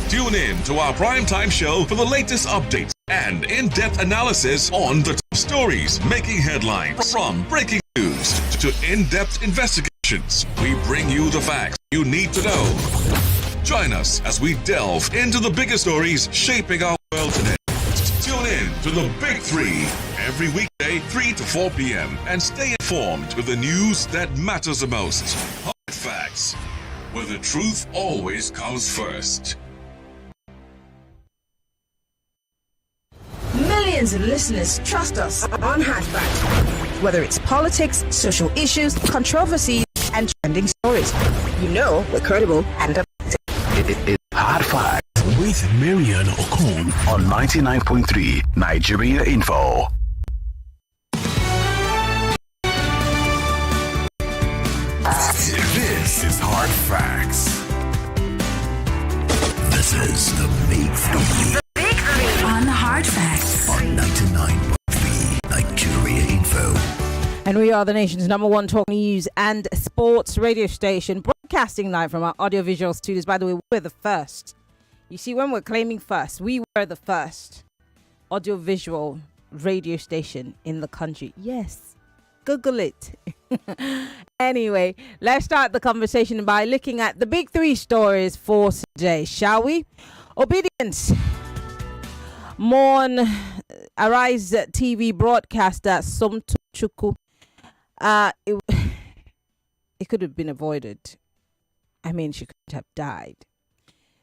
Tune in to our primetime show for the latest updates and in-depth analysis on the top stories making headlines. From breaking news to in-depth investigations, we bring you the facts you need to know. Join us as we delve into the biggest stories shaping our world today. Tune in to the Big Three every weekday, 3 to 4 p.m. and stay informed with the news that matters the most. Hard Facts, where the truth always comes first. Millions of listeners trust us on Hard Facts. Whether it's politics, social issues, controversies, and trending stories. You know we're credible and objective. It is Hard Facts with Maryann Okon on 99.3 Nigeria Info. This is Hard Facts. This is the Big Three. The Big Three on Hard Facts on 99.3 Nigeria Info. And we are the nation's #1 talk news and sports radio station, broadcasting live from our audiovisual studios. By the way, we're the first. You see, when we're claiming first, we were the first audiovisual radio station in the country. Yes, Google it. Anyway, let's start the conversation by looking at the big three stories for today, shall we? Obidients. Mourn. Arise TV broadcaster Somtochukwu. It could have been avoided. I mean, she could have died.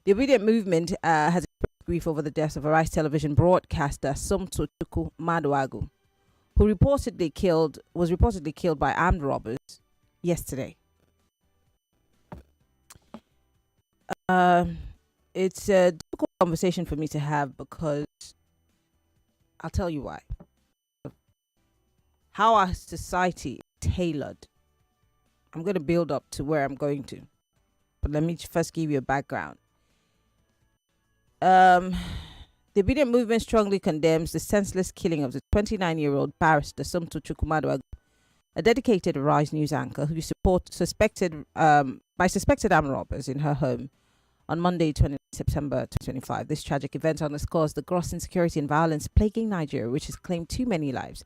The Obedient movement has expressed grief over the death of Arise television broadcaster Somtochukwu Maduagu, who was reportedly killed by armed robbers yesterday. It's a difficult conversation for me to have because I'll tell you why. How our society is tailored. I'm going to build up to where I'm going to. But let me first give you a background. The Obedient movement strongly condemns the senseless killing of the 29-year-old barrister Somtochukwu Maduagu, a dedicated Arise news anchor who suspected armed robbers in her home on Monday, 20 September 2025. This tragic event underscores the gross insecurity and violence plaguing Nigeria, which has claimed too many lives.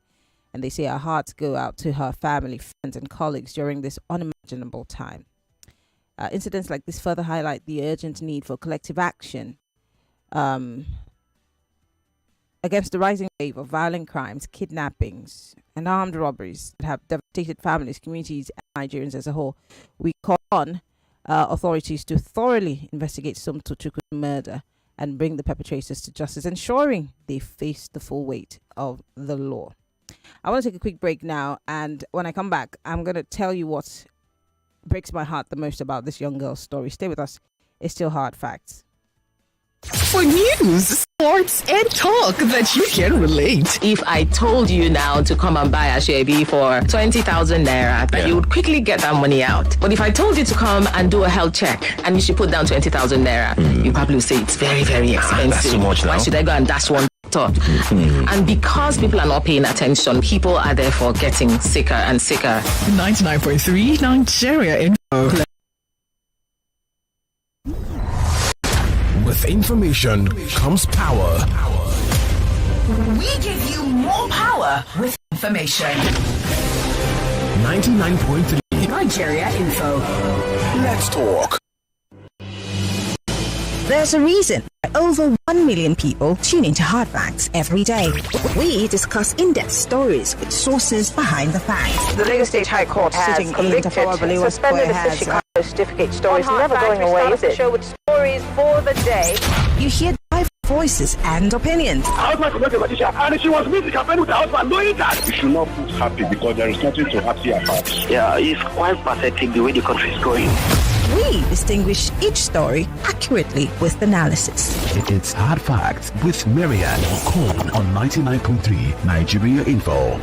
And they say our hearts go out to her family, friends, and colleagues during this unimaginable time. Incidents like this further highlight the urgent need for collective action against the rising wave of violent crimes, kidnappings, and armed robberies that have devastated families, communities, and Nigerians as a whole. We call on authorities to thoroughly investigate Somtochukwu's murder and bring the perpetrators to justice, ensuring they face the full weight of the law. I want to take a quick break now, and when I come back, I'm going to tell you what breaks my heart the most about this young girl's story. Stay with us. It's still Hard Facts. For news, sports, and talk that you can relate. If I told you now to come and buy a Shebi for 20,000 naira, that you would quickly get that money out. But if I told you to come and do a health check and you should put down 20,000 naira, you probably would say it's very, very expensive. That's too much now. Why should I go and dash one thought? And because people are not paying attention, people are therefore getting sicker and sicker. 99.3 Nigeria Info. With information comes power. We give you more power with information. 99.3 Nigeria Info. Let's talk. There's a reason why over 1 million people tune into Hard Facts every day. We discuss in-depth stories with sources behind the facts. The Lagos State High Court has convicted, suspended the Chicago certificate story. It's never going away, is it? Show with stories for the day. You hear diverse voices and opinions. And she was meeting the campaign with her husband, knowing that. You should not feel happy because there is nothing to happy about. Yeah, it's quite pathetic the way the country is going. We distinguish each story accurately with analysis. It's Hard Facts with Maryann Okon on 99.3 Nigeria Info.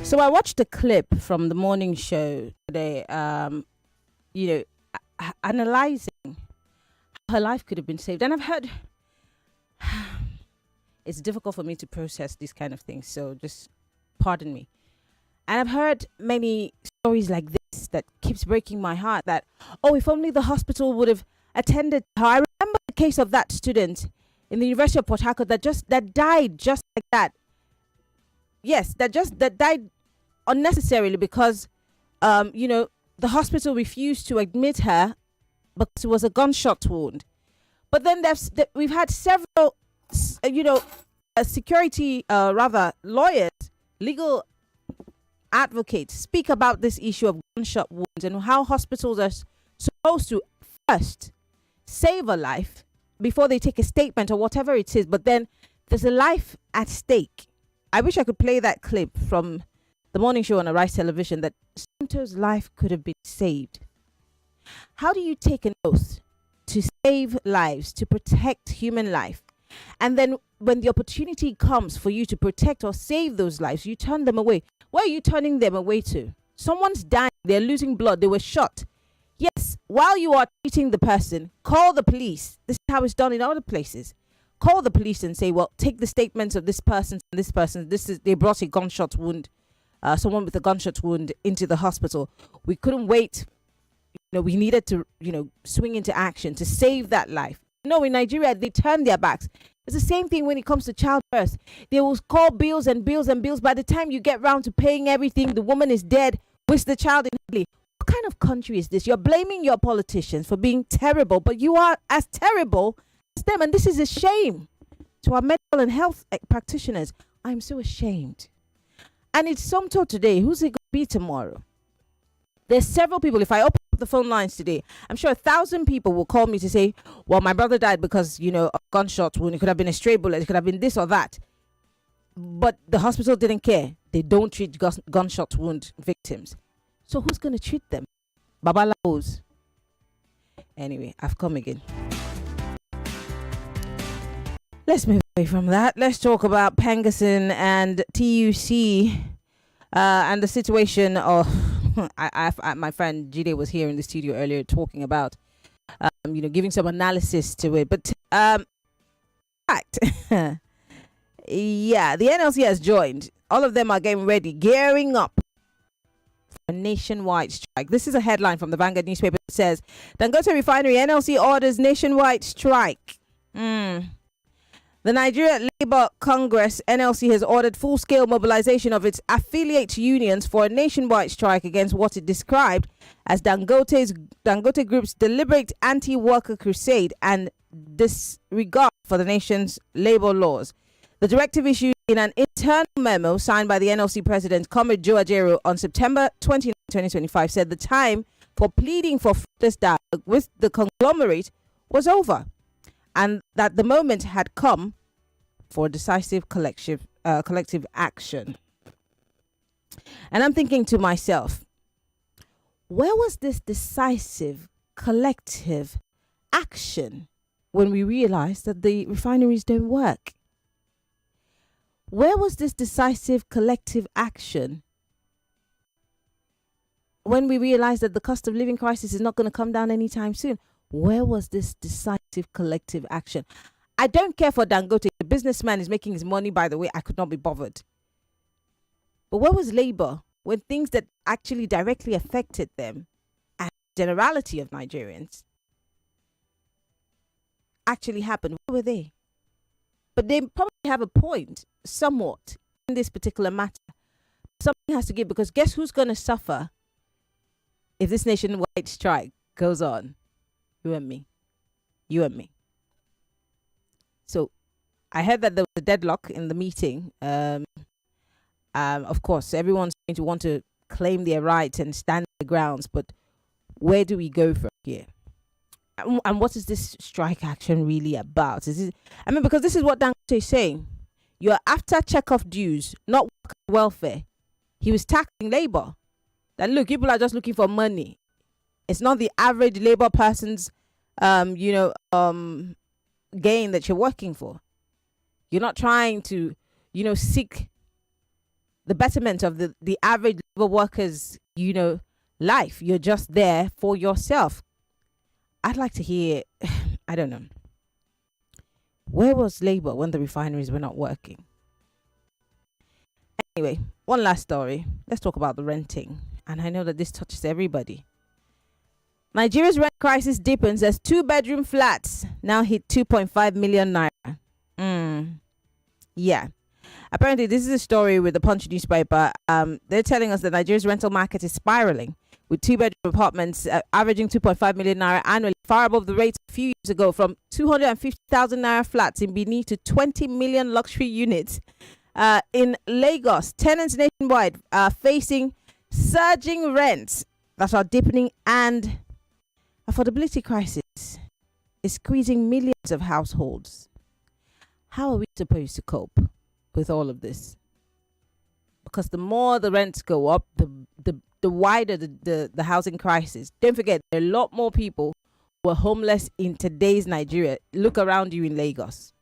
So I watched a clip from the morning show today, analyzing how her life could have been saved. And I've heard, it's difficult for me to process these kind of things. So just pardon me. And I've heard many stories like this that keeps breaking my heart, that, oh, if only the hospital would have attended her. I remember the case of that student in the University of Port Harcourt that died just like that. Yes, that died unnecessarily because, the hospital refused to admit her because it was a gunshot wound. But then we've had several, lawyers, legal advocates speak about this issue of gunshot wounds and how hospitals are supposed to first save a life before they take a statement or whatever it is. But then there's a life at stake. I wish I could play that clip from the morning show on Arise Television that Somto's life could have been saved. How do you take an oath to save lives, to protect human life, and then when the opportunity comes for you to protect or save those lives, you turn them away? Where are you turning them away to? Someone's dying, they're losing blood, they were shot. Yes, while you are treating the person, call the police. This is how it's done in other places. Call the police and say, well, take the statements of this person and this person. They brought a gunshot wound, someone with a gunshot wound into the hospital. We couldn't wait. We needed to, swing into action to save that life. No, in Nigeria, they turn their backs. It's the same thing when it comes to childbirth. They will call bills and bills and bills. By the time you get round to paying everything, the woman is dead, with the child in Italy. What kind of country is this? You're blaming your politicians for being terrible, but you are as terrible as them. And this is a shame to our medical and health practitioners. I'm so ashamed. And it's Somto today. Who's it going to be tomorrow? There's several people. If I open up the phone lines today, I'm sure 1,000 people will call me to say, well, my brother died because, a gunshot wound. It could have been a stray bullet. It could have been this or that. But the hospital didn't care. They don't treat gunshot wound victims. So who's going to treat them? Babalawos. Anyway, I've come again. Let's move away from that. Let's talk about Pengasyn and TUC and the situation of... my friend Jide was here in the studio earlier talking about, giving some analysis to it. But, fact, yeah, the NLC has joined. All of them are getting ready, gearing up for a nationwide strike. This is a headline from the Vanguard newspaper that says, Dangote refinery, NLC orders nationwide strike. The Nigeria Labour Congress, NLC, has ordered full-scale mobilization of its affiliate unions for a nationwide strike against what it described as Dangote Group's deliberate anti-worker crusade and disregard for the nation's labor laws. The directive issued in an internal memo signed by the NLC president, Comrade Joe Ajero, on September 29, 2025, said the time for pleading for fruitless dialogue with the conglomerate was over, and that the moment had come for decisive collective action. And I'm thinking to myself, where was this decisive collective action when we realized that the refineries don't work? Where was this decisive collective action when we realized that the cost of living crisis is not going to come down anytime soon? Where was this decisive collective action? I don't care for Dangote. The businessman is making his money. By the way, I could not be bothered. But where was labor when things that actually directly affected them and the generality of Nigerians actually happened? Where were they? But they probably have a point somewhat in this particular matter. Something has to give, because guess who's going to suffer if this nationwide strike goes on? You and me. You and me. So I heard that there was a deadlock in the meeting. Of course, everyone's going to want to claim their rights and stand their grounds, but where do we go from here? And what is this strike action really about? Because this is what Dangote is saying. You're after check-off dues, not welfare. He was taxing labor. That look, people are just looking for money. It's not the average labor person's, gain that you're working for. You're not trying to, seek the betterment of the average labor worker's, life. You're just there for yourself. I'd like to hear, I don't know. Where was labor when the refineries were not working? Anyway, one last story. Let's talk about the renting. And I know that this touches everybody. Nigeria's rent crisis deepens as 2-bedroom flats now hit 2.5 million naira. Yeah. Apparently, this is a story with the Punch newspaper. They're telling us that Nigeria's rental market is spiraling, with 2-bedroom apartments averaging 2.5 million naira annually, far above the rates a few years ago, from 250,000 naira flats in Benin to 20 million luxury units in Lagos. Tenants nationwide are facing surging rents that are deepening, and affordability crisis is squeezing millions of households. How are we supposed to cope with all of this? Because the more the rents go up, the wider the housing crisis. Don't forget, there are a lot more people who are homeless in today's Nigeria. Look around you in Lagos.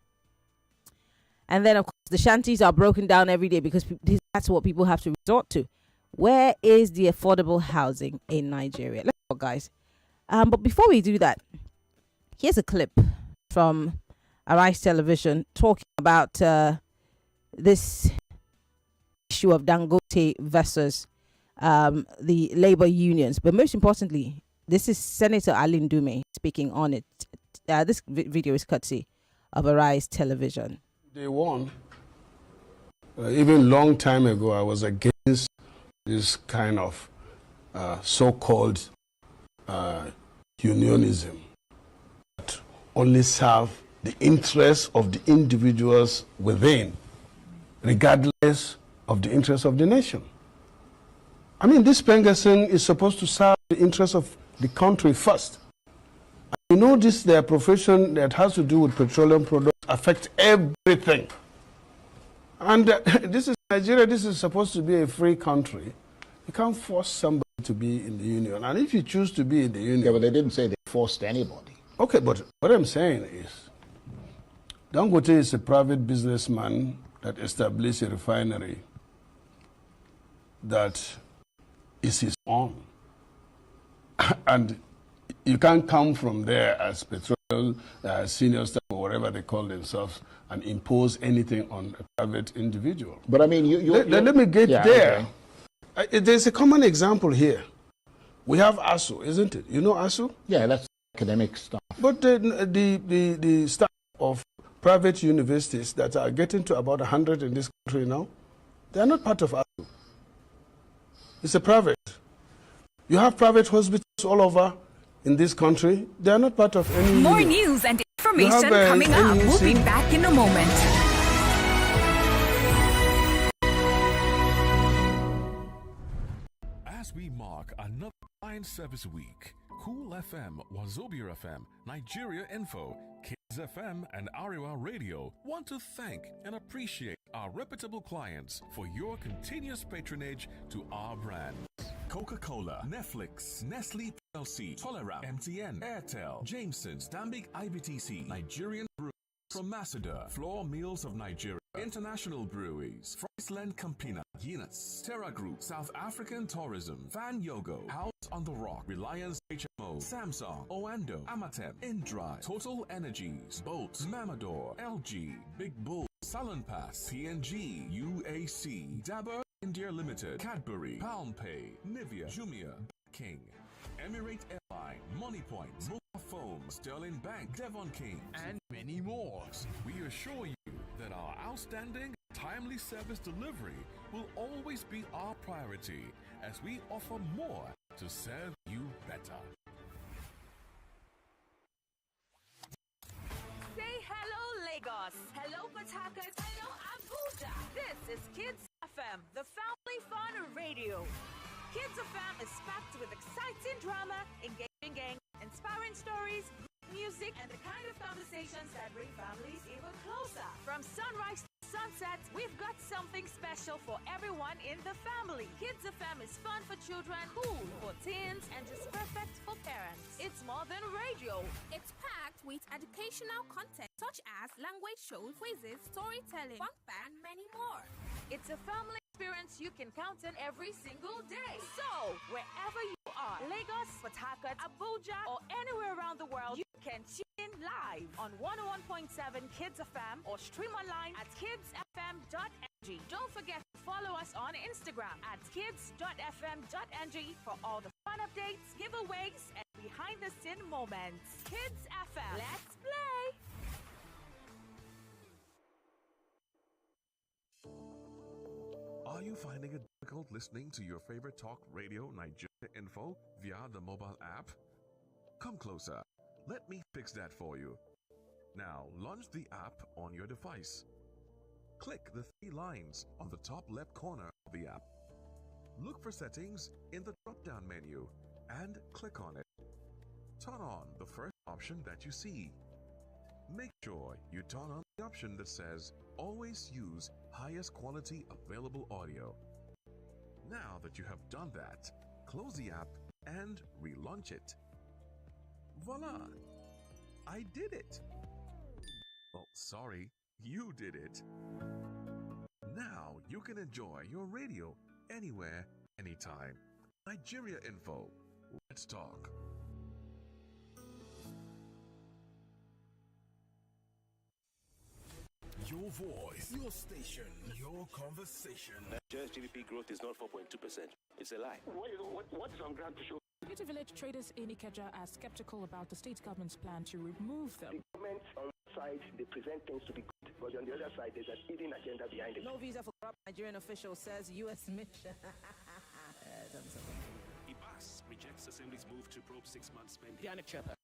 And then, of course, the shanties are broken down every day because that's what people have to resort to. Where is the affordable housing in Nigeria? Let's go, guys. But before we do that, here's a clip from Arise Television talking about this issue of Dangote versus the labor unions. But most importantly, this is Senator Alin Dume speaking on it. This video is courtesy of Arise Television. Day one, even long time ago, I was against this kind of so-called unionism that only serve the interests of the individuals within, regardless of the interests of the nation. I mean, this Pengerson is supposed to serve the interests of the country first. You know, their profession that has to do with petroleum products affects everything. And this is Nigeria, this is supposed to be a free country. You can't force somebody to be in the union. And if you choose to be in the union... Yeah, but they didn't say they forced anybody. Okay, but what I'm saying is, Dangote is a private businessman that established a refinery that is his own. And you can't come from there as petroleum senior staff or whatever they call themselves and impose anything on a private individual. But I mean, let me get there. Okay. There's a common example here. We have ASU, isn't it? You know ASU? Yeah, that's academic stuff. But the staff of private universities that are getting to about 100 in this country now, they are not part of ASU. It's a private. You have private hospitals all over in this country. They are not part of any... More news and information coming up. We'll be back in a moment. As we mark another Client Service Week, Cool FM, Wazobia FM, Nigeria Info, Kids FM, and Ariwa Radio want to thank and appreciate our reputable clients for your continuous patronage to our brands. Coca-Cola, Netflix, Nestle PLC, Tolerap, MTN, Airtel, Jameson, Stambik IBTC, Nigerian Breweries from Masada, Floor Mills of Nigeria, International Breweries, Friesland Campina, Guinness, Terra Group, South African Tourism, Van Yogo, House on the Rock, Reliance HMO, Samsung, Oando, Amatem, Indri, Total Energies, Bolt, Mamador, LG, Big Bull, Salonpass, PNG, UAC, Dabur India Limited, Cadbury, PalmPay, Nivea, Jumia, King, Emirate Airline, Moneypoint, Mobile Foam, Sterling Bank, Devon King, and many more. We assure you that our outstanding, timely service delivery will always be our priority as we offer more to serve you better. Say hello, Lagos. Hello, Port Harcourt. Hello, Abuja. This is Kids FM, the family fun radio. Kids FM is packed with exciting drama, engaging games, inspiring stories, music, and the kind of conversations that bring families even closer. From sunrise to sunset, we've got something special for everyone in the family. Kids FM is fun for children, cool for teens, and just perfect for parents. It's more than radio. It's packed with educational content such as language shows, quizzes, storytelling, fun facts, and many more. It's a family experience you can count on every single day. So, wherever you are Lagos, Port Harcourt, Abuja, or anywhere around the world, you can tune in live on 101.7 Kids FM or stream online at kidsfm.ng. Don't forget to follow us on Instagram at kids.fm.ng for all the fun updates, giveaways, and behind-the-scene moments. Kids FM, let's play! Are you finding it difficult listening to your favorite talk radio Nigeria info via the mobile app? Come closer. Let me fix that for you. Now, launch the app on your device. Click the 3 lines on the top left corner of the app. Look for settings in the drop-down menu and click on it. Turn on the first option that you see. Make sure you turn on the option that says always use highest quality available audio. Now that you have done that, close the app and relaunch it. Voila! I did it! Oh, sorry, you did it. Now you can enjoy your radio anywhere, anytime. Nigeria Info. Let's talk. Your voice, your station, your conversation. Nigeria's GDP growth is not 4.2%. It's a lie. What is on ground to show? Beauty Village traders in Ikeja are skeptical about the state government's plan to remove them. The government on one side, they present things to be good, but on the other side, there's an hidden agenda behind it. No visa for corrupt Nigerian official, says U.S. mission. IBAS rejects Assembly's move to probe 6 months spending.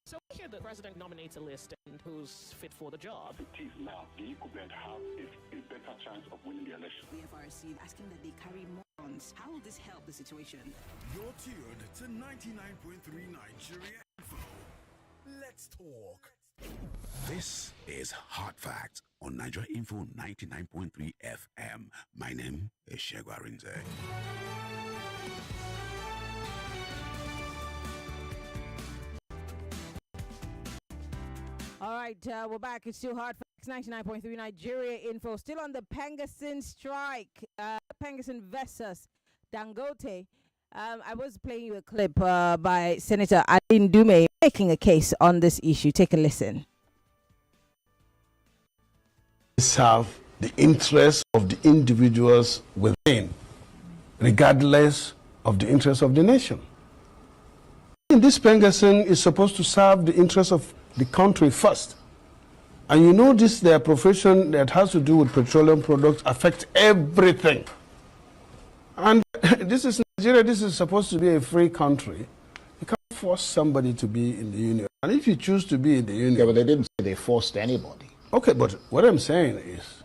So here the president nominates a list and who's fit for the job. It is now. The incumbent have a better chance of winning the election. The FRC asking that they carry more funds. How will this help the situation? You're tuned to 99.3 Nigeria Info. Let's talk. This is Hard Facts on Nigeria Info 99.3 FM. My name is Shegwa Rinze. All right, we're back. It's still Hard Facts, 99.3 Nigeria Info. Still on the Pengasin strike. Pengasin versus Dangote. I was playing you a clip by Senator Maryann Okon making a case on this issue. Take a listen. Serve the interests of the individuals within, regardless of the interests of the nation. This Pengasin is supposed to serve the interests of the country first. And you know this, their profession that has to do with petroleum products affects everything. And this is Nigeria, this is supposed to be a free country. You can't force somebody to be in the union. And if you choose to be in the union... Yeah, but they didn't say they forced anybody. Okay, but what I'm saying is,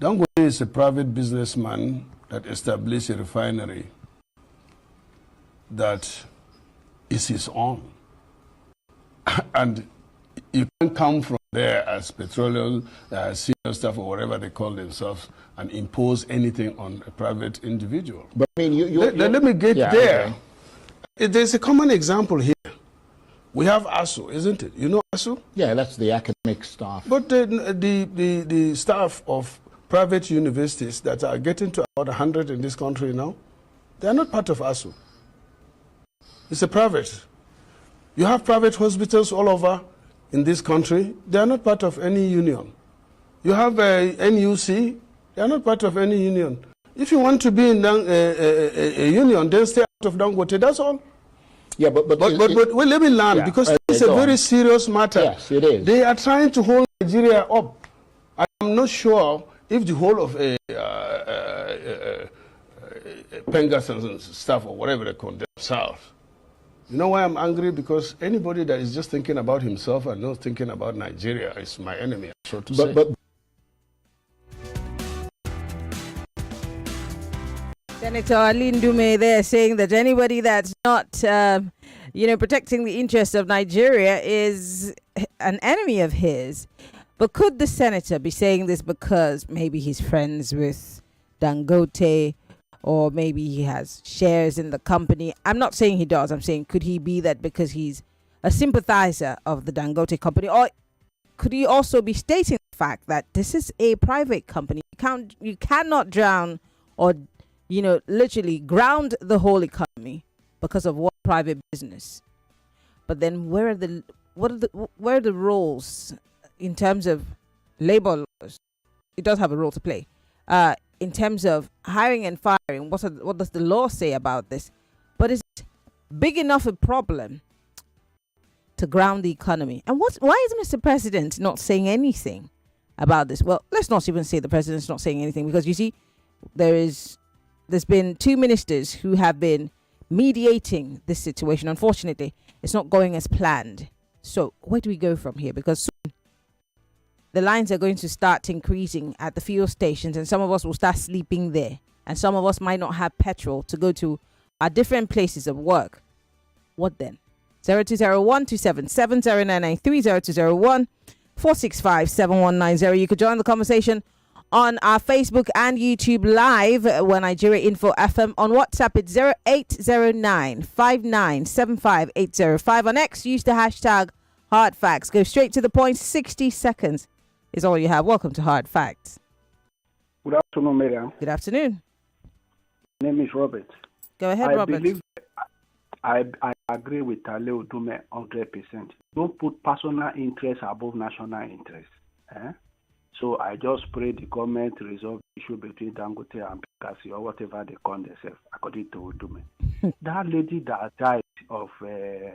Dangote is a private businessman that established a refinery that is his own. And you can't come from there as petroleum, senior staff or whatever they call themselves and impose anything on a private individual. But I mean, let me get there. Okay. There's a common example here. We have ASU, isn't it? You know ASU? Yeah, that's the academic staff. But the staff of private universities that are getting to about 100 in this country now, they are not part of ASU. It's a private. You have private hospitals all over in this country. They are not part of any union. You have NUC. They are not part of any union. If you want to be in a union, then stay out of Dangote. That's all. Yeah, but well, let me learn, because it's a very serious matter. Yes, it is. They are trying to hold Nigeria up. I'm not sure if the whole of Pengasin staff or whatever they call themselves. You know why I'm angry? Because anybody that is just thinking about himself and not thinking about Nigeria is my enemy, so to say. Senator Maryann Okon there saying that anybody that's not, protecting the interests of Nigeria is an enemy of his. But could the senator be saying this because maybe he's friends with Dangote, or maybe he has shares in the company? I'm not saying he does. I'm saying, could he be that because he's a sympathizer of the Dangote company? Or could he also be stating the fact that this is a private company? You cannot drown or, literally ground the whole economy because of what private business. But then where are the roles in terms of labor laws? It does have a role to play. In terms of hiring and firing, what does the law say about this? But is it big enough a problem to ground the economy? And why is Mr. President not saying anything about this? Well, let's not even say the president's not saying anything, because you see, there's been 2 ministers who have been mediating this situation. Unfortunately, it's not going as planned. So where do we go from here? Because soon the lines are going to start increasing at the fuel stations, and some of us will start sleeping there, and some of us might not have petrol to go to our different places of work. What then? 0201 277 0993 0201 465 7190. You could join the conversation on our Facebook and YouTube live when Nigeria Info FM. On WhatsApp, it's 0809 5975805. On X, use the hashtag Hard Facts. Go straight to the point. 60 seconds is all you have. Welcome to Hard Facts. Good afternoon, Maryann. Good afternoon. My name is Robert. Go ahead, Robert. I agree with Ale Odume 100%. Don't put personal interest above national interest. So I just pray the government resolve the issue between Dangote and Bekasi, or whatever they call themselves, according to Odume. That lady that died of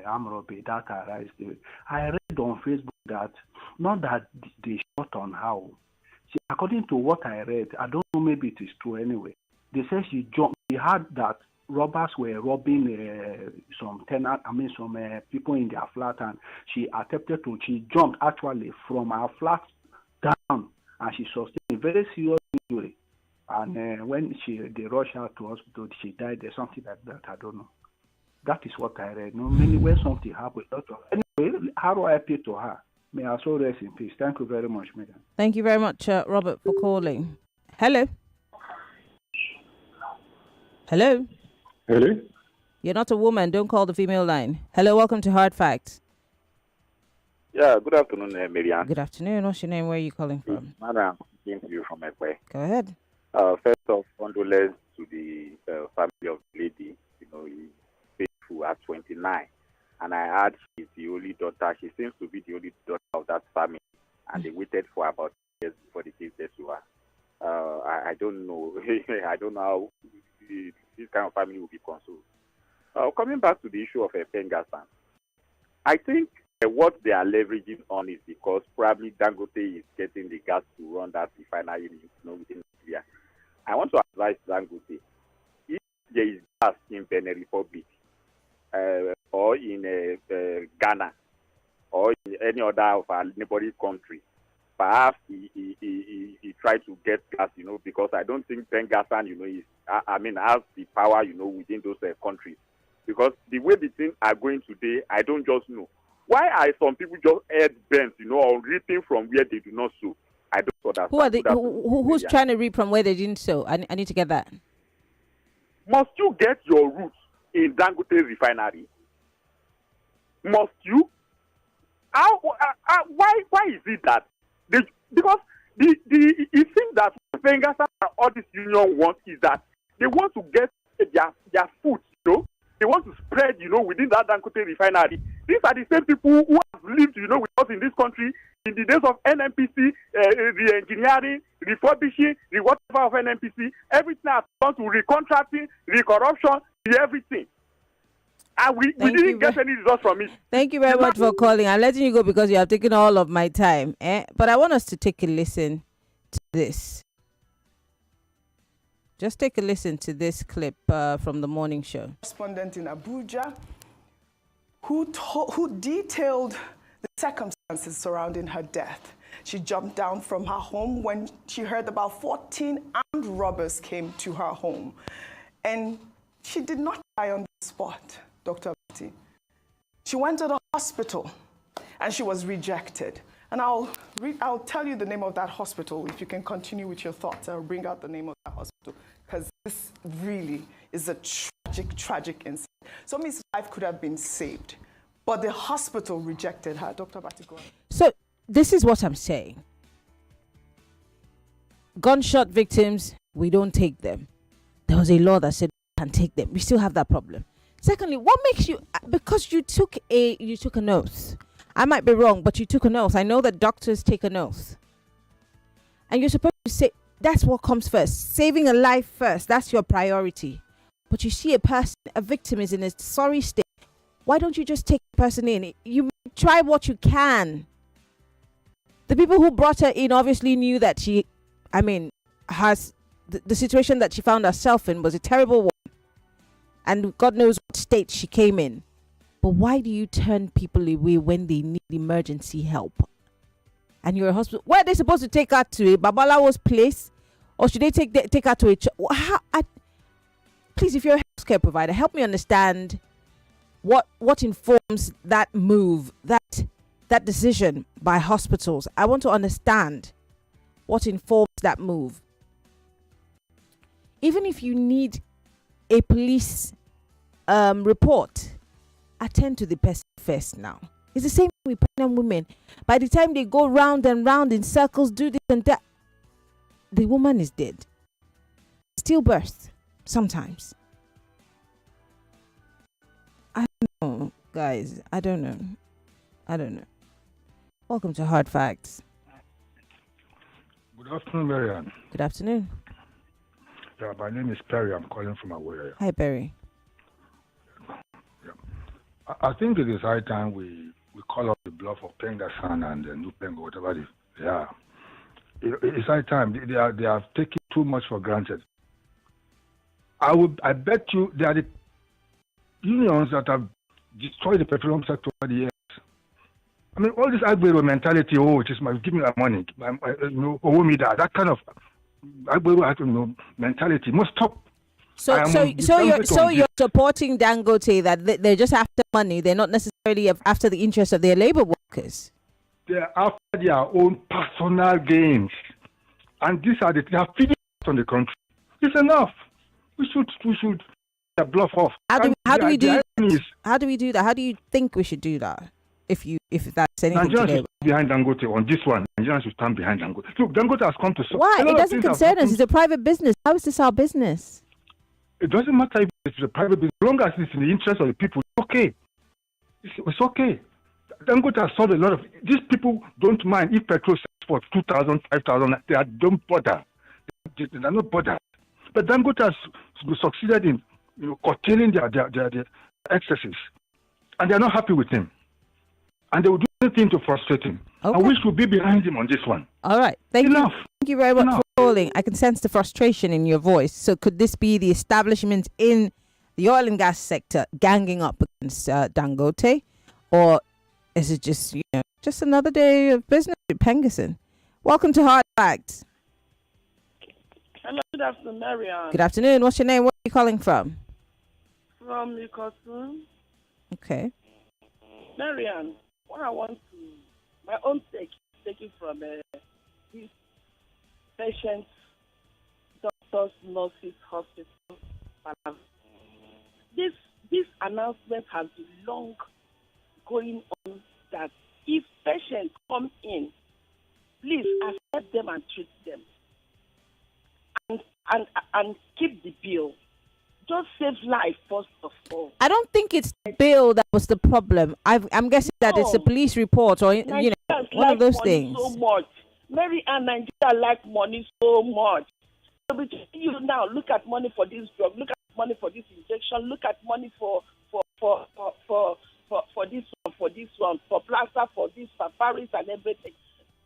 armed robbery, that arrested, I read on Facebook that, not that they shot on her. See, according to what I read, I don't know, maybe it is true anyway. They said she jumped. She had that robbers were robbing some people in their flat, and she jumped actually from her flat down, and she sustained a very serious injury. And when they rushed her to hospital, she died. There's something like that. I don't know. That is what I read. No, many ways something happened. Anyway, how do I appeal to her? May I also rest in peace. Thank you very much, madam. Thank you very much, Robert, for calling. Hello. Hello. Hello. You're not a woman. Don't call the female line. Hello. Welcome to Hard Facts. Yeah, good afternoon, Maryann. Good afternoon. What's your name? Where are you calling from? Madam, came to you from Ekwe. Go ahead. First off, condolence to the family of the lady. You know, he's faithful at 29. And I heard she's the only daughter. She seems to be the only daughter of that family. And they waited for about years before they gave this to her. I don't know. I don't know how this kind of family will be consoled. Coming back to the issue of Pengasan, I think what they are leveraging on is because probably Dangote is getting the gas to run that refinery within Nigeria. I want to advise Dangote, if there is gas in Benin Republic or in Ghana or in any other of our neighboring country, perhaps he tried to get gas, because I don't think Pengasan, is, has the power, within those countries. Because the way the things are going today, I don't just know. Why are some people just head bent, or reaping from where they do not sow? I don't understand. Who's trying to reap from where they didn't sow? I need to get that. Must you get your roots in Dangote refinery? Must you? Why is it that? Because it seems that Pengasan and all this union want is that they want to get their food, They want to spread, within that Dangote refinery. These are the same people who have lived, with us in this country in the days of NNPC, re-engineering, refurbishing, the whatever of NNPC. Everything has gone to recontracting, re-corruption, everything. And we didn't get any results from it. Thank you very much for calling. I'm letting you go because you have taken all of my time. But I want us to take a listen to this. Just take a listen to this clip from the morning show. Correspondent in Abuja who detailed the circumstances surrounding her death. She jumped down from her home when she heard about 14 armed robbers came to her home. And she did not die on the spot, Dr. Betty. She went to the hospital and she was rejected. And I'll tell you the name of that hospital. If you can continue with your thoughts, I'll bring out the name of that hospital, because this really is a tragic incident. So Miss life could have been saved, but the hospital rejected her. Dr. Batiko. So this is what I'm saying. Gunshot victims, we don't take them. There was a law that said we can take them. We still have that problem. Secondly, what makes you, because you took an oath. I might be wrong, but you took an oath. I know that doctors take an oath. And you're supposed to say, that's what comes first. Saving a life first. That's your priority. But you see a victim is in a sorry state. Why don't you just take the person in? You try what you can. The people who brought her in obviously knew that has the situation that she found herself in was a terrible one. And God knows what state she came in. But why do you turn people away when they need emergency help? And you're a hospital. Where are they supposed to take her to? A Babalawo's place? Or should they take her to a please, if you're a healthcare provider, help me understand what informs that move, that decision by hospitals. I want to understand what informs that move. Even if you need a police report, attend to the person first now. It's the same with pregnant women. By the time they go round and round in circles, do this and that, the woman is dead. Stillbirth, sometimes. I don't know, guys. I don't know. Welcome to Hard Facts. Good afternoon, Maryann. Good afternoon. Yeah, my name is Perry. I'm calling from Aware. Hi, Perry. Yeah. I think it is high time we call up the bluff of Pengasan and Nupengo, whatever they are. It's high time. They are taking too much for granted. I bet you they are the unions that have destroyed the petroleum sector over the years. I mean, all this Agbero mentality, it is give me that money, me that kind of Agbero mentality must stop. So you're supporting Dangote that they're just after money. They're not necessarily after the interests of their labor workers. They're after their own personal gains, and they are feeding on the country. It's enough. We should bluff off. How do we do that? How do we do that? How do you think we should do that? If that's anything Nigerians to do. Behind Dangote on this one. Nigerians should stand behind Dangote. Look, Dangote has come to. Why? It doesn't concern us. It's a private business. How is this our business? It doesn't matter if it's a private business. As long as it's in the interest of the people, it's okay. It's okay. Dangote has solved a lot of. These people don't mind if petrol sells for 2,000, 5,000. They don't bother. They're not bothered. But Dangote has succeeded in curtailing their excesses, and they're not happy with him. And they will do anything to frustrate him. Okay. And we should be behind him on this one. All right. Thank you. Thank you very much for calling. I can sense the frustration in your voice. So could this be the establishment in the oil and gas sector ganging up against Dangote? Or is it just another day of business with Pengasan? Welcome to Hard Facts. Hello, good afternoon, Maryann. Good afternoon. What's your name? Where are you calling from? From Newcastle. Okay. Maryann, what I want to, my own taking from these patients, doctors, nurses, hospitals. This announcement has been long going on that if patients come in, please accept them and treat them. And keep the bill. Just save life first of all. I don't think it's the bill that was the problem. I'm guessing that it's a police report or one of those things. So much, Maryann, Nigeria like money so much. So between you now, look at money for this drug, look at money for this injection, look at money for this one, for plaza, for this safaris and everything.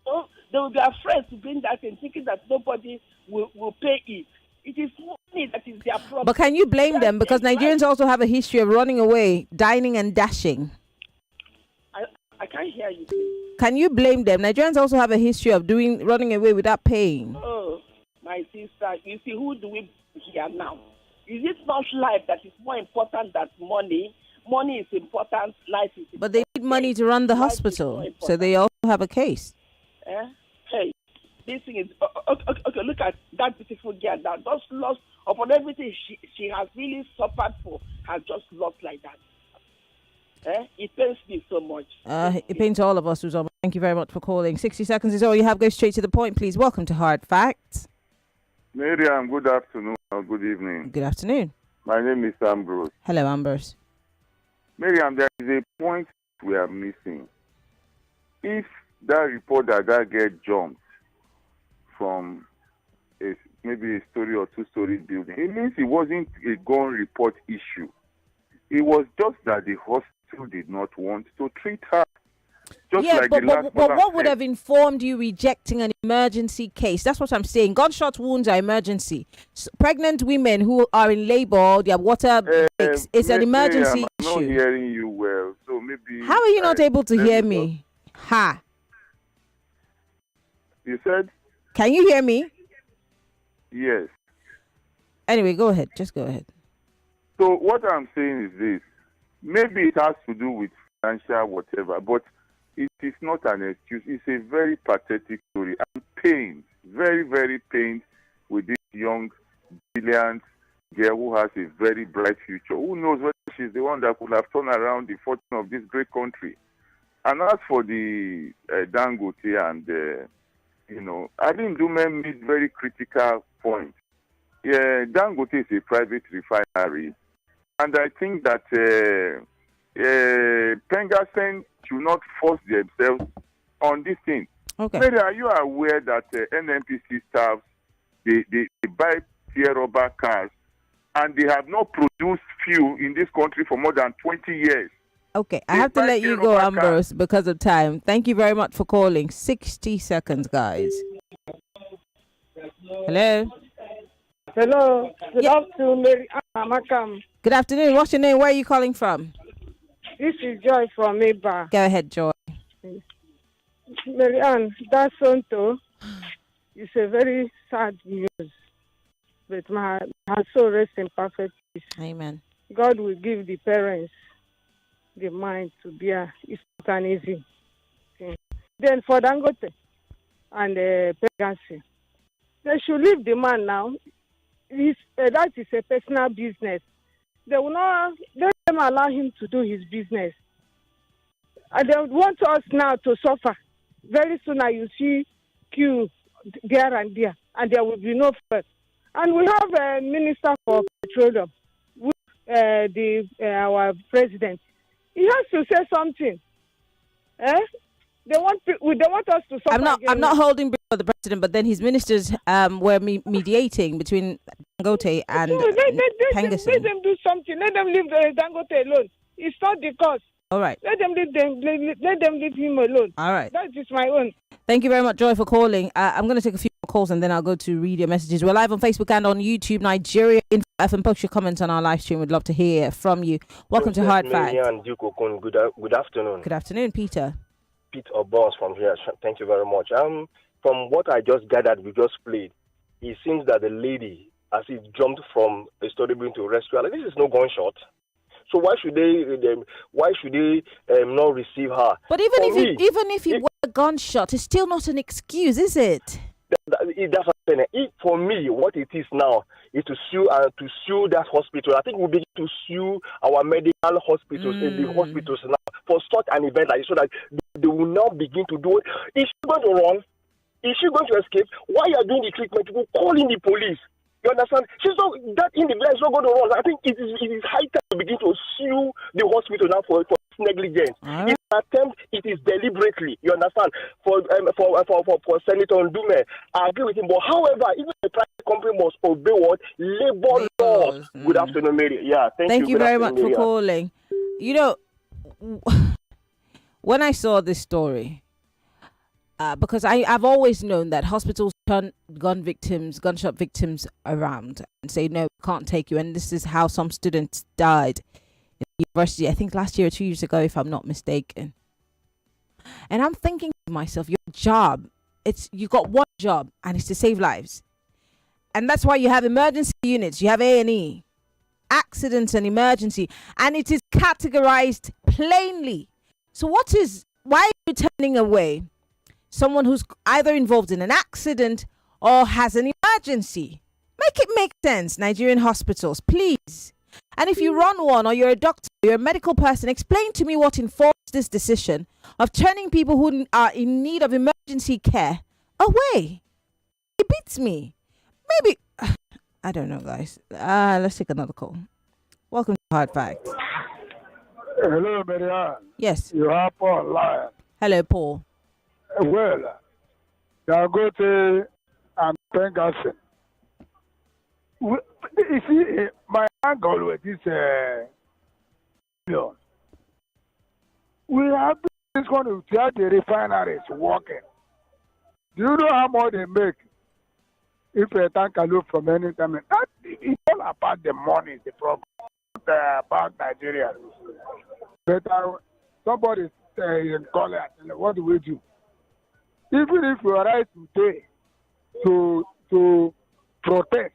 So they will be afraid to bring that in, thinking that nobody will pay it. It is money that is their problem. But can you blame them? Because Nigerians also have a history of running away, dining and dashing. I can't hear you. Can you blame them? Nigerians also have a history of running away without paying. Oh, my sister, you see, who do we hear now? Is it not life that is more important than money? Money is important, life is important. But they need money to run the hospital, so they also have a case. Hey, this thing is okay. Look at that beautiful girl that just lost upon everything she has really suffered for, has just lost like that. It pains me so much. It pains all of us, Uzoma. Thank you very much for calling. 60 seconds is all you have. Go straight to the point, please. Welcome to Hard Facts. Maryann, good afternoon or good evening. Good afternoon. My name is Ambrose. Hello, Ambrose. Maryann, there is a point we are missing. If that reporter that get jumped from maybe a story or two-story building, it means it wasn't a gun report issue. It was just that the hospital did not want to treat her. Just yeah, like but what would said. have informed you rejecting an emergency case? That's what I'm saying. Gunshot wounds are emergency. Pregnant women who are in labor, their water breaks, it's an emergency I'm issue. not hearing you well, so maybe. How are you not able to hear me? Ha. You said? Can you hear me? Yes. Anyway, go ahead. Just go ahead. So what I'm saying is this. Maybe it has to do with financial whatever, but it is not an excuse. It's a very pathetic story. I'm pained, very, very pained with this young, brilliant girl who has a very bright future. Who knows whether she's the one that could have turned around the fortune of this great country. And as for the Dangote and, Arindume made very critical point. Yeah, Dangote is a private refinery. And I think that Pengasen should not force themselves on this thing. Okay. Mary, are you aware that NNPC staff, they buy tear rubber cars and they have not produced fuel in this country for more than 20 years? Okay, I have to let you go, Ambrose, because of time. Thank you very much for calling. 60 seconds, guys. Hello? Hello. Good afternoon, Maryann. Good afternoon. What's your name? Where are you calling from? This is Joy from Eba. Go ahead, Joy. Maryann, that Sonto is a very sad news. But my soul rests in perfect peace. Amen. God will give the parents the mind to bear. It's not an easy thing. Then for Dangote and Pegansi, they should leave the man now. That is a personal business. They will not let them allow him to do his business. And they want us now to suffer. Very soon you see queue there and there will be no fuel. And we have a minister for petroleum, our president. He has to say something. They want us to suffer. I'm not holding for the president, but then his ministers were mediating between Dangote and Pengasen. Let them do something. Let them leave Dangote alone. It's not the cause. All right. Let them leave him alone. All right. That is my own. Thank you very much, Joy, for calling. I'm going to take a few more calls and then I'll go to read your messages. We're live on Facebook and on YouTube, Nigeria Info FM. Post your comments on our live stream. We'd love to hear from you. Welcome to Hard Facts. Maryann Okon, good afternoon. Good afternoon, Peter. Pete Obons from here. Thank you very much. From what I just gathered, we just played, it seems that the lady, as he jumped from a story building to a rescue, like, this is no gunshot. So why should they not receive her? But even if it were a gunshot, it's still not an excuse, is it? That's what I'm saying. For me, what it is now is to sue that hospital. I think we'll begin to sue our medical hospitals, the hospitals now, for such an event like this, so that they will now begin to do it. Is she going to run? Is she going to escape? While you are doing the treatment, you will call in the police. You understand? That individual is not going to run. I think it is high time to begin to sue the hospital now for negligence. Right. It's an attempt, it is deliberately. You understand? For Senator Ndume, I agree with him. But however, even the private company must obey what? Labor laws. Good afternoon, Mary. Yeah, thank you. Thank you very much for calling. You know, when I saw this story, because I've always known that hospitals turn gunshot victims around and say, no, can't take you. And this is how some students died in the university, I think last year or 2 years ago, if I'm not mistaken. And I'm thinking to myself, your job, you got one job, and it's to save lives. And that's why you have emergency units, you have A&E, accidents and emergency, and it is categorized plainly. So why are you turning away someone who's either involved in an accident or has an emergency? Make it make sense, Nigerian hospitals, please. And if you run one, or you're a doctor, you're a medical person, explain to me what informs this decision of turning people who are in need of emergency care away. It beats me. Maybe, I don't know, guys. Let's take another call. Welcome to Hard Facts. Hello, Maryann. Yes. You are Paul Lion. Hello, Paul. Well, Dangote and Pengasin. You see, my angle with this bill, we have this going to tell the refineries working. Do you know how much they make if a tanker look from any time? It's all about the money, the problem, about Nigeria. But somebody call it, what do we do? Even if you are right today to protest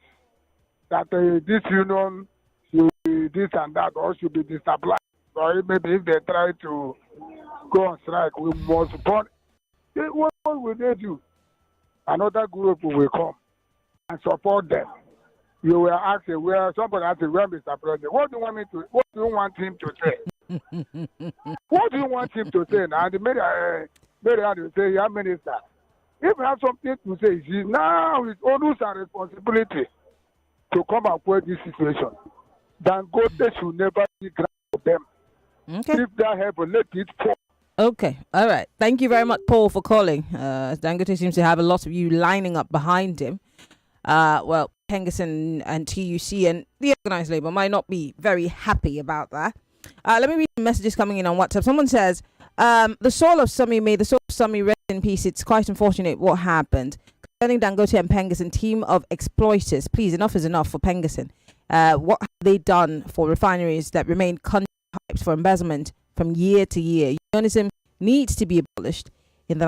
that this union should be this and that or should be destabilized, or maybe if they try to go on strike, we must punish. What will they do? Another group will come and support them. You will ask where somebody asked where Mr. President. What do you want him to say? What do you want him to say? Now the media will say, yeah, minister. If you have something to say, now it's onus and responsibility to come up with this situation. Dangote should never be granted to them. Okay. If that happens, let it fall. Okay, all right. Thank you very much, Paul, for calling. Dangote seems to have a lot of you lining up behind him. Well, Pengasin and TUC and the organised labour might not be very happy about that. Let me read the messages coming in on WhatsApp. Someone says, the soul of Sumi, may the soul of Sumi rest in peace. It's quite unfortunate what happened. Concerning Dangote and Pengasin, team of exploiters, please, enough is enough for Pengasin. What have they done for refineries that remain country pipes for embezzlement from year to year? Unionism needs to be abolished in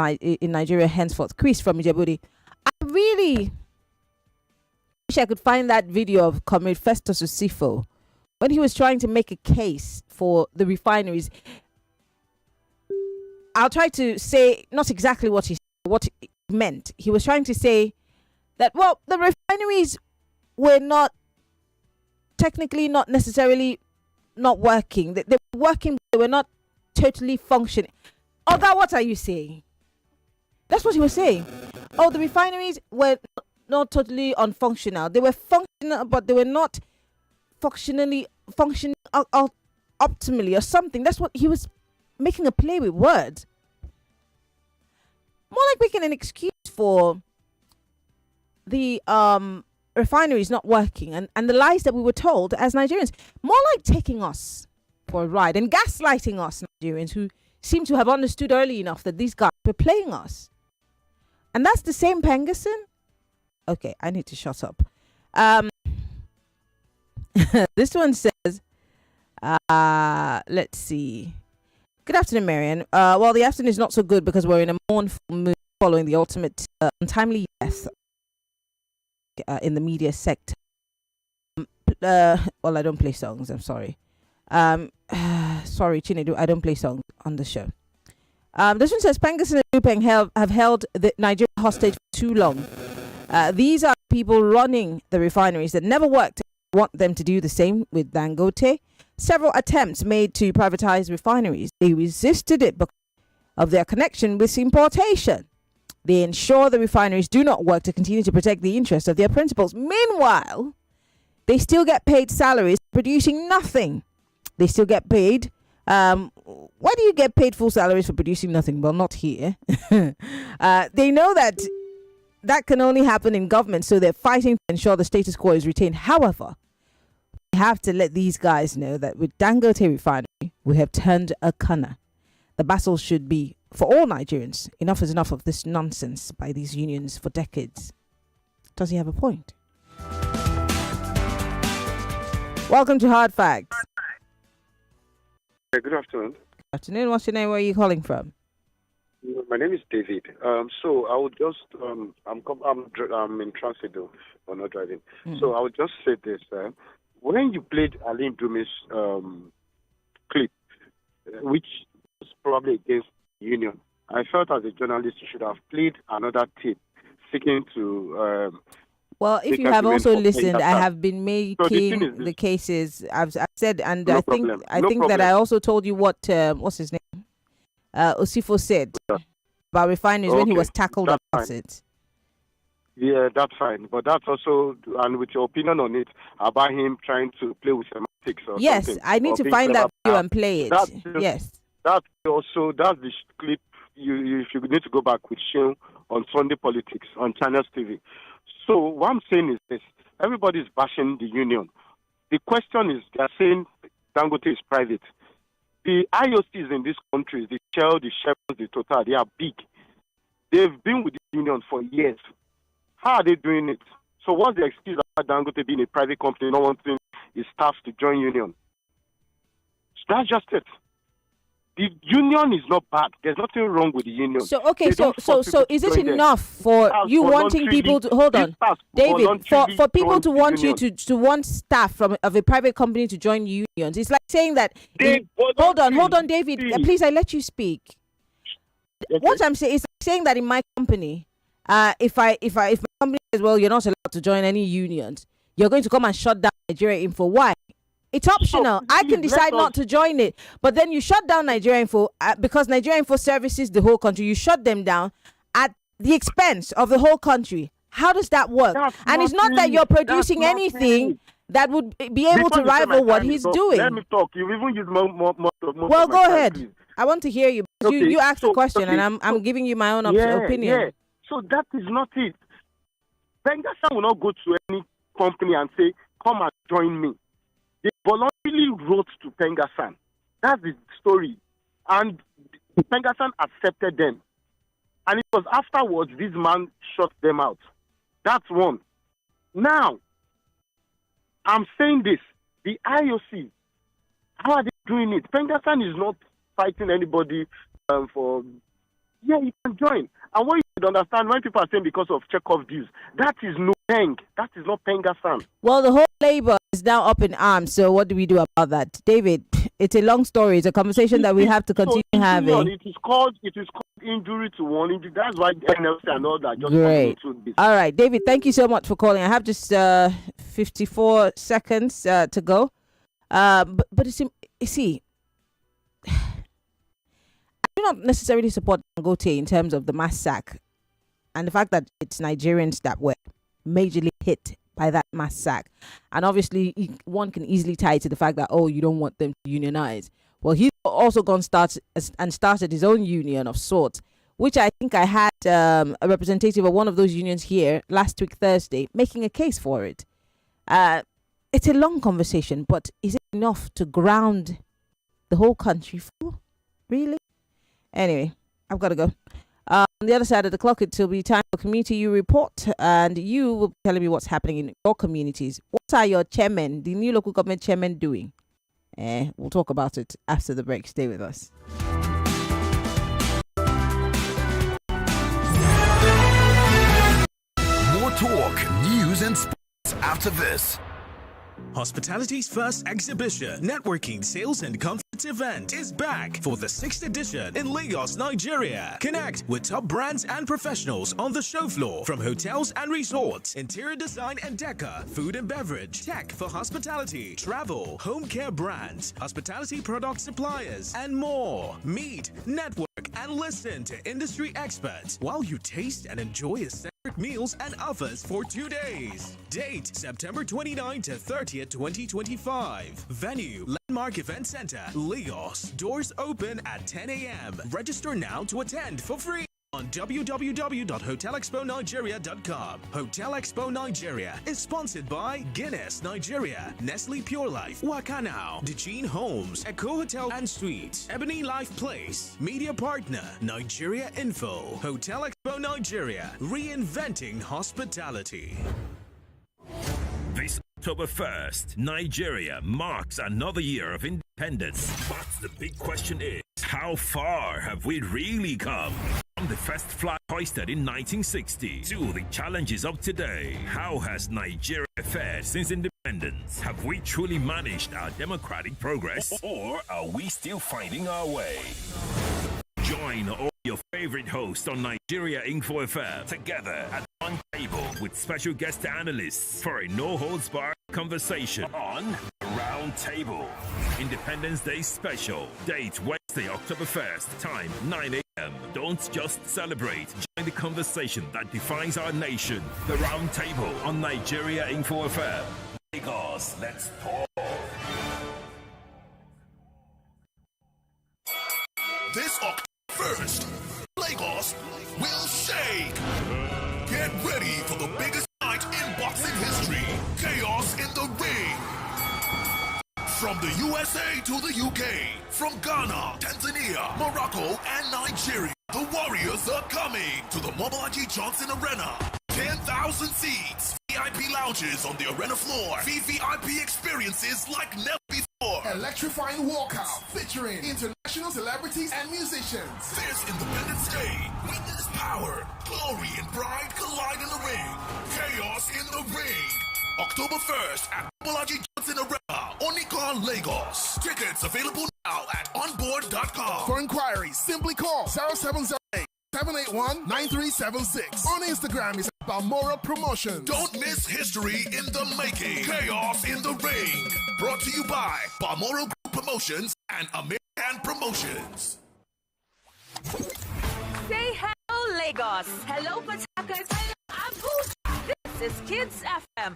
Nigeria henceforth. Chris from Djibouti. I really wish I could find that video of Comrade Festus Osifo when he was trying to make a case for the refineries. I'll try to say not exactly what he meant. He was trying to say that, well, the refineries were not technically, not necessarily not working. They were working, but they were not totally functioning. Oga, what are you saying? That's what he was saying. Oh, the refineries were not totally unfunctional. They were functional, but they were not functioning optimally or something. That's what he was making a play with words. More like making an excuse for the refineries not working and the lies that we were told as Nigerians. More like taking us for a ride and gaslighting us Nigerians who seem to have understood early enough that these guys were playing us. And that's the same Pengasin? Okay, I need to shut up. This one says, let's see. Good afternoon, Maryann. Well, the afternoon is not so good because we're in a mournful mood following the ultimate untimely death in the media sector. Well, I don't play songs. I'm sorry. Sorry, Chinedu, I don't play songs on the show. This one says, Pengasin and Lupeng have held the Nigeria hostage for too long. These are people running the refineries that never worked. Want them to do the same with Dangote. Several attempts made to privatize refineries. They resisted it because of their connection with importation. They ensure the refineries do not work to continue to protect the interests of their principals. Meanwhile, they still get paid salaries producing nothing. They still get paid. Why do you get paid full salaries for producing nothing? Well, not here. They know that can only happen in government, so they're fighting to ensure the status quo is retained. However, we have to let these guys know that with Dangote refinery, we have turned a corner. The battle should be for all Nigerians. Enough is enough of this nonsense by these unions for decades. Does he have a point? Welcome to Hard Facts. Good afternoon. Good afternoon. What's your name? Where are you calling from? My name is David. So I would just I'm in transit though, or not driving. So I would just say this: when you played Aline Dume's clip, which was probably against the union, I felt as a journalist you should have played another tape seeking to. Well, if you have also listened, I have been making the cases. I've said, and no I think that I also told you what what's his name, Osifo said about refineries when he was tackled about it. Yeah, that's fine. But that's also, and with your opinion on it, about him trying to play with or Yes, something, I need or to being find that video clever. and play it. Yes. That's the clip. If you need to go back with Shane on Sunday Politics on Channels TV. So what I'm saying is this: everybody is bashing the union. The question is, they're saying Dangote is private. The IOCs in this country, the Shell, the Chevron, the Total, they are big. They've been with the union for years. How are they doing it? So what's the excuse about Dangote being a private company, not wanting his staff to join union? So that's just it. The union is not bad. There's nothing wrong with the union. So okay, so is it enough for you wanting people to hold on, David? For people to want you to want staff of a private company to join unions, it's like saying that. Hold on, David. Please, I let you speak. Okay. What I'm saying is saying that in my company, if my company says, well, you're not allowed to join any unions, you're going to come and shut down Nigeria Info. Why? It's optional. I can decide not to join it. But then you shut down Nigeria Info because Nigeria Info services the whole country. You shut them down at the expense of the whole country. How does that work? And it's not that you're producing anything that would be able to rival what he's doing. Let me talk. You even use more well, go ahead. Please. I want to hear you. Okay. You asked a question, and I'm giving you my own opinion. Yeah. So that is not it. Pengassan will not go to any company and say, come and join me. They voluntarily wrote to Pengassan. That's the story. And Pengassan accepted them. And it was afterwards this man shut them out. That's one. Now, I'm saying this. The IOC, how are they doing it? Pengassan is not fighting anybody for... Yeah, you can join. And what you should understand, when people are saying because of Chekhov dues, that is no Peng. That is not Pengassan. Well, the whole labor is now up in arms. So what do we do about that? David, it's a long story. It's a conversation that we have to continue having. It is called injury to one injury. That's why NLC and all that just Great. Into this. All right, David, thank you so much for calling. I have just 54 seconds to go. But you see, I do not necessarily support Dangote in terms of the mass sack and the fact that it's Nigerians that were majorly hit by that mass sack. And obviously, one can easily tie it to the fact that, oh, you don't want them to unionize. Well, he's also gone started his own union of sorts, which I think I had a representative of one of those unions here last week, Thursday, making a case for it. It's a long conversation, but is it enough to ground the whole country for? Really? Anyway, I've got to go. On the other side of the clock, it will be time for Community You Report, and you will be telling me what's happening in your communities. What are your chairmen, the new local government chairmen, doing? We'll talk about it after the break. Stay with us. More talk, news, and sports after this. Hospitality's first exhibition, networking, sales, and conference event is back for the 6th edition in Lagos, Nigeria. Connect with top brands and professionals on the show floor, from hotels and resorts, interior design and decor, food and beverage, tech for hospitality, travel, home care brands, hospitality product suppliers, and more. Meet, network, and listen to industry experts while you taste and enjoy eccentric meals and offers for 2 days. Date September 29 to 30th, 2025. Venue Landmark Event Center, Lagos. Doors open at 10 a.m. Register now to attend for free on www.hotelexponigeria.com. Hotel Expo Nigeria is sponsored by Guinness Nigeria, Nestle Pure Life, Wakanao, Dejin Homes, Echo Hotel and Suites, Ebony Life Place, Media Partner, Nigeria Info, Hotel Expo Nigeria, reinventing hospitality. This October 1st, Nigeria marks another year of independence. But the big question is, how far have we really come? From the first flag hoisted in 1960 to the challenges of today, how has Nigeria fared since independence? Have we truly managed our democratic progress, or are we still finding our way? Join all your favorite hosts on Nigeria Info FM together at one table with special guest analysts for a no-holds-barred conversation on The Round Table. Independence Day special. Date Wednesday, October 1st. Time 9 a.m. Don't just celebrate. Join the conversation that defines our nation. The Round Table on Nigeria Info FM. Lagos, let's talk. From the USA to the UK, from Ghana, Tanzania, Morocco, and Nigeria, the Warriors are coming to the Mobolaji Johnson Arena. 10,000 seats, VIP lounges on the arena floor, VVIP experiences like never before. Electrifying walkout featuring international celebrities and musicians. This Independence Day, witness power, glory, and pride collide in the ring. Chaos in the ring. October 1st at Mobolaji Johnson Arena, Onikon, Lagos. Tickets available now at onboard.com. For inquiries, simply call 0708 781-9376. On Instagram is Balmoral Promotions. Don't miss history in the making. Chaos in the ring. Brought to you by Balmoral Group Promotions and American Promotions. Say hello, Lagos. Hello, Port Harcourt. Hello, Abuja. This is Kids FM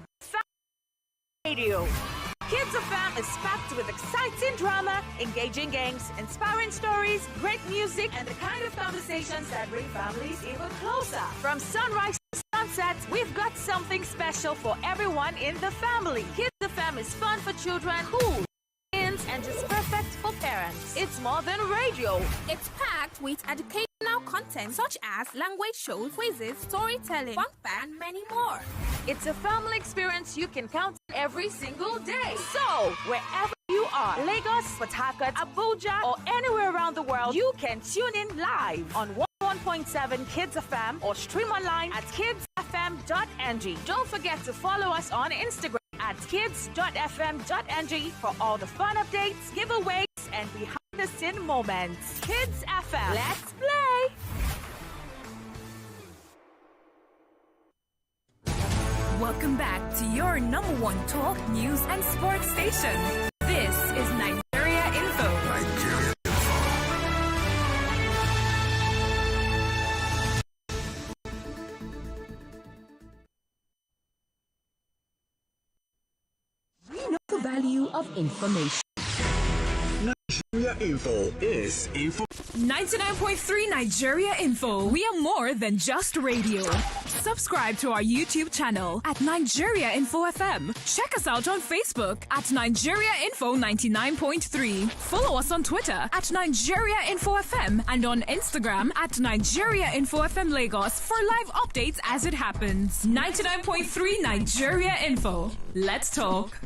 Radio. Kids FM is packed with exciting drama, engaging games, inspiring stories, great music, and the kind of conversations that bring families even closer. From sunrise to sunset, we've got something special for everyone in the family. Kids FM is fun for children, cool, and just perfect for parents. It's more than radio. It's packed with educational content such as language shows, quizzes, storytelling, fun facts, and many more. It's a family experience you can count on every single day. So, wherever you are, Lagos, Port Harcourt, Abuja, or anywhere around the world, you can tune in live on 101.7 Kids FM or stream online at kidsfm.ng. Don't forget to follow us on Instagram at kids.fm.ng for all the fun updates, giveaways, and behind-the-scene moments. Kids FM, let's play! Welcome back to your number one talk, news, and sports station. This is Nigeria Info. Nigeria We know the value of information. Nigeria Info is info. 99.3 Nigeria Info. We are more than just radio. Subscribe to our YouTube channel at Nigeria Info FM. Check us out on Facebook at Nigeria Info 99.3. Follow us on Twitter at Nigeria Info FM and on Instagram at Nigeria Info FM Lagos for live updates as it happens. 99.3 Nigeria Info. Let's talk.